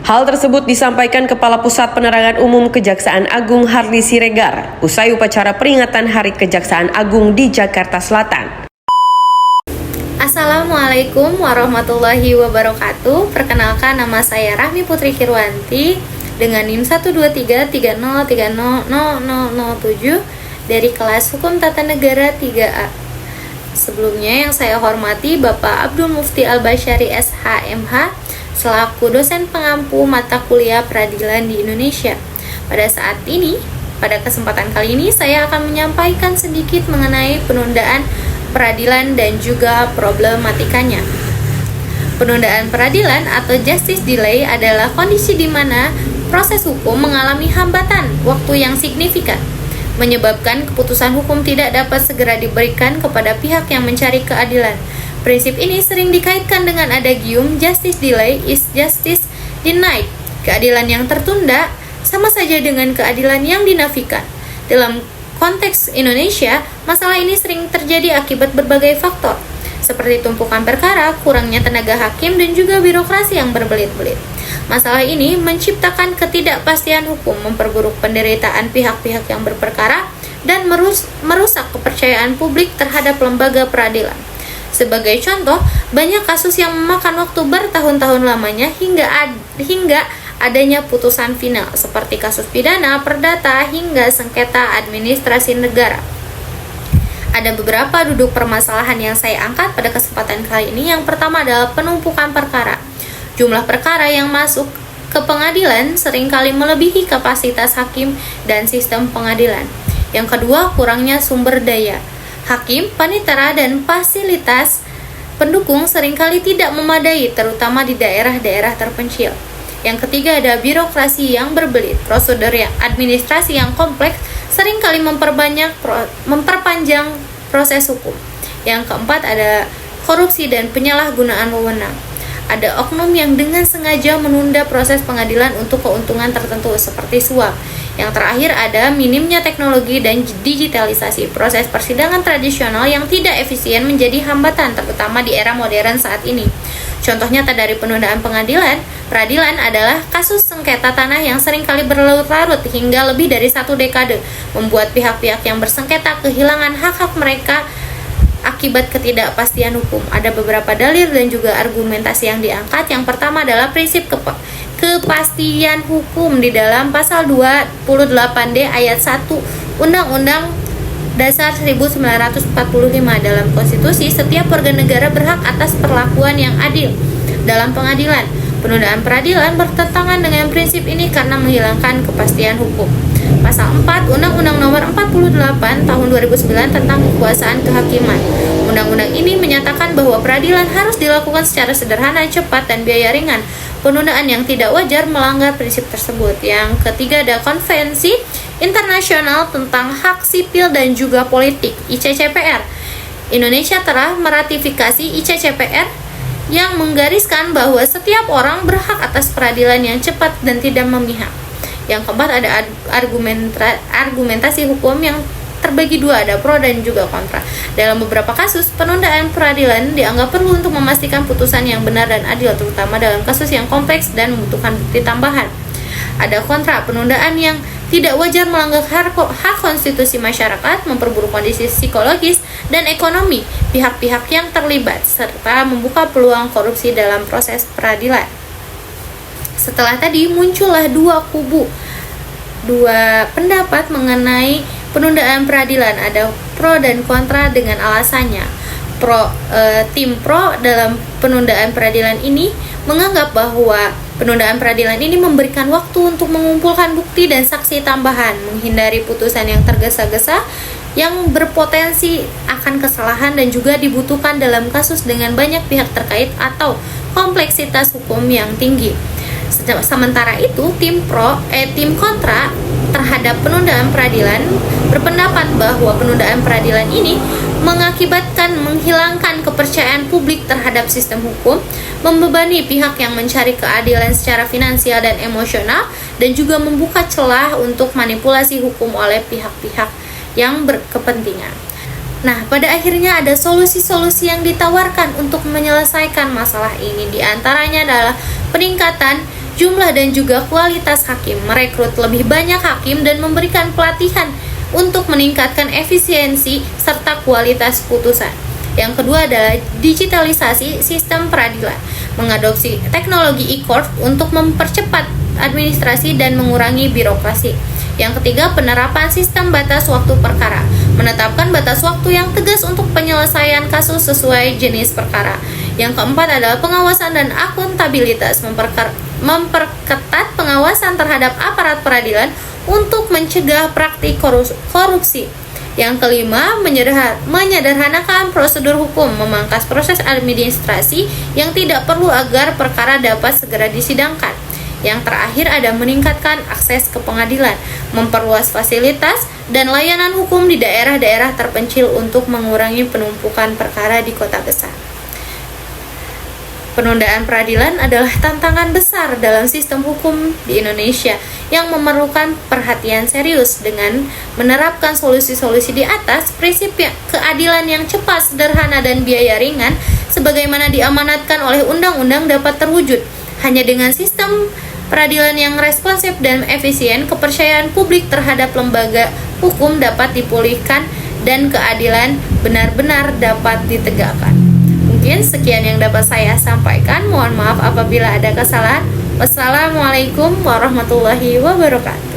Hal tersebut disampaikan Kepala Pusat Penerangan Umum Kejaksaan Agung Hardy Siregar usai upacara peringatan Hari Kejaksaan Agung di Jakarta Selatan. Assalamualaikum warahmatullahi wabarakatuh. Perkenalkan, nama saya Rahmi Putri Kirwanti dengan NIM 12330300007 dari kelas Hukum Tata Negara 3A. Sebelumnya yang saya hormati Bapak Abdul Mufti Al-Basyari SH.MH selaku dosen pengampu mata kuliah peradilan di Indonesia. Pada kesempatan kali ini saya akan menyampaikan sedikit mengenai penundaan peradilan dan juga problematikanya. Penundaan peradilan atau justice delay adalah kondisi di mana proses hukum mengalami hambatan waktu yang signifikan, menyebabkan keputusan hukum tidak dapat segera diberikan kepada pihak yang mencari keadilan. Prinsip ini sering dikaitkan dengan adagium justice delay is justice denied. Keadilan yang tertunda sama saja dengan keadilan yang dinafikan. Dalam konteks Indonesia, masalah ini sering terjadi akibat berbagai faktor, seperti tumpukan perkara, kurangnya tenaga hakim, dan juga birokrasi yang berbelit-belit. Masalah ini menciptakan ketidakpastian hukum, memperburuk penderitaan pihak-pihak yang berperkara, dan merusak kepercayaan publik terhadap lembaga peradilan. Sebagai contoh, banyak kasus yang memakan waktu bertahun-tahun lamanya hingga adanya putusan final, seperti kasus pidana, perdata, hingga sengketa administrasi negara. Ada beberapa duduk permasalahan yang saya angkat pada kesempatan kali ini. Yang pertama adalah penumpukan perkara. Jumlah perkara yang masuk ke pengadilan seringkali melebihi kapasitas hakim dan sistem pengadilan. Yang kedua, kurangnya sumber daya. Hakim, panitera, dan fasilitas pendukung seringkali tidak memadai, terutama di daerah-daerah terpencil. Yang ketiga ada birokrasi yang berbelit. Prosedur administrasi yang kompleks seringkali memperpanjang proses hukum. Yang keempat ada korupsi dan penyalahgunaan wewenang. Ada oknum yang dengan sengaja menunda proses pengadilan untuk keuntungan tertentu seperti suap. Yang terakhir ada minimnya teknologi dan digitalisasi. Proses persidangan tradisional yang tidak efisien menjadi hambatan, terutama di era modern saat ini. Contoh nyata dari penundaan peradilan adalah kasus sengketa tanah yang seringkali berlarut-larut hingga lebih dari 1 dekade, membuat pihak-pihak yang bersengketa kehilangan hak-hak mereka akibat ketidakpastian hukum. Ada beberapa dalil dan juga argumentasi yang diangkat. Yang pertama adalah prinsip kepastian hukum di dalam pasal 28D ayat 1 Undang-Undang Dasar 1945. Dalam konstitusi, setiap warga negara berhak atas perlakuan yang adil dalam pengadilan. Penundaan peradilan bertentangan dengan prinsip ini karena menghilangkan kepastian hukum. Pasal 4 Undang-Undang Nomor 48 Tahun 2009 tentang kekuasaan kehakiman. Undang-undang ini menyatakan bahwa peradilan harus dilakukan secara sederhana, cepat, dan biaya ringan. Penundaan yang tidak wajar melanggar prinsip tersebut. Yang ketiga ada Konvensi Internasional tentang Hak Sipil dan juga Politik (ICCPR). Indonesia telah meratifikasi ICCPR yang menggariskan bahwa setiap orang berhak atas peradilan yang cepat dan tidak memihak. Yang keempat ada argumentasi hukum yang terbagi dua, ada pro dan juga kontra. Dalam beberapa kasus, penundaan peradilan dianggap perlu untuk memastikan putusan yang benar dan adil, terutama dalam kasus yang kompleks dan membutuhkan bukti tambahan. Ada kontra, penundaan yang tidak wajar melanggar hak konstitusi masyarakat, memperburuk kondisi psikologis dan ekonomi pihak-pihak yang terlibat, serta membuka peluang korupsi dalam proses peradilan. Setelah tadi muncullah dua pendapat mengenai penundaan peradilan. Ada pro dan kontra dengan alasannya. Tim pro dalam penundaan peradilan ini menganggap bahwa penundaan peradilan ini memberikan waktu untuk mengumpulkan bukti dan saksi tambahan, menghindari putusan yang tergesa-gesa yang berpotensi akan kesalahan dan juga dibutuhkan dalam kasus dengan banyak pihak terkait atau kompleksitas hukum yang tinggi. Sementara itu, tim kontra terhadap penundaan peradilan berpendapat bahwa penundaan peradilan ini mengakibatkan menghilangkan kepercayaan publik terhadap sistem hukum, membebani pihak yang mencari keadilan secara finansial dan emosional, dan juga membuka celah untuk manipulasi hukum oleh pihak-pihak yang berkepentingan. Nah, pada akhirnya ada solusi-solusi yang ditawarkan untuk menyelesaikan masalah ini. Di antaranya adalah peningkatan jumlah dan juga kualitas hakim, merekrut lebih banyak hakim dan memberikan pelatihan untuk meningkatkan efisiensi serta kualitas putusan. Yang kedua adalah digitalisasi sistem peradilan, mengadopsi teknologi e-court untuk mempercepat administrasi dan mengurangi birokrasi. Yang ketiga, penerapan sistem batas waktu perkara, menetapkan batas waktu yang tegas untuk penyelesaian kasus sesuai jenis perkara. Yang keempat adalah pengawasan dan akuntabilitas, memperketat pengawasan terhadap aparat peradilan untuk mencegah praktik korupsi. Yang kelima, menyederhanakan prosedur hukum, memangkas proses administrasi yang tidak perlu agar perkara dapat segera disidangkan. Yang terakhir ada meningkatkan akses ke pengadilan, memperluas fasilitas dan layanan hukum di daerah-daerah terpencil untuk mengurangi penumpukan perkara di kota besar. Penundaan peradilan adalah tantangan besar dalam sistem hukum di Indonesia yang memerlukan perhatian serius. Dengan menerapkan solusi-solusi di atas, prinsip keadilan yang cepat, sederhana, dan biaya ringan sebagaimana diamanatkan oleh undang-undang dapat terwujud. Hanya dengan sistem peradilan yang responsif dan efisien, kepercayaan publik terhadap lembaga hukum dapat dipulihkan dan keadilan benar-benar dapat ditegakkan. Mungkin sekian yang dapat saya sampaikan. Mohon maaf apabila ada kesalahan. Wassalamualaikum warahmatullahi wabarakatuh.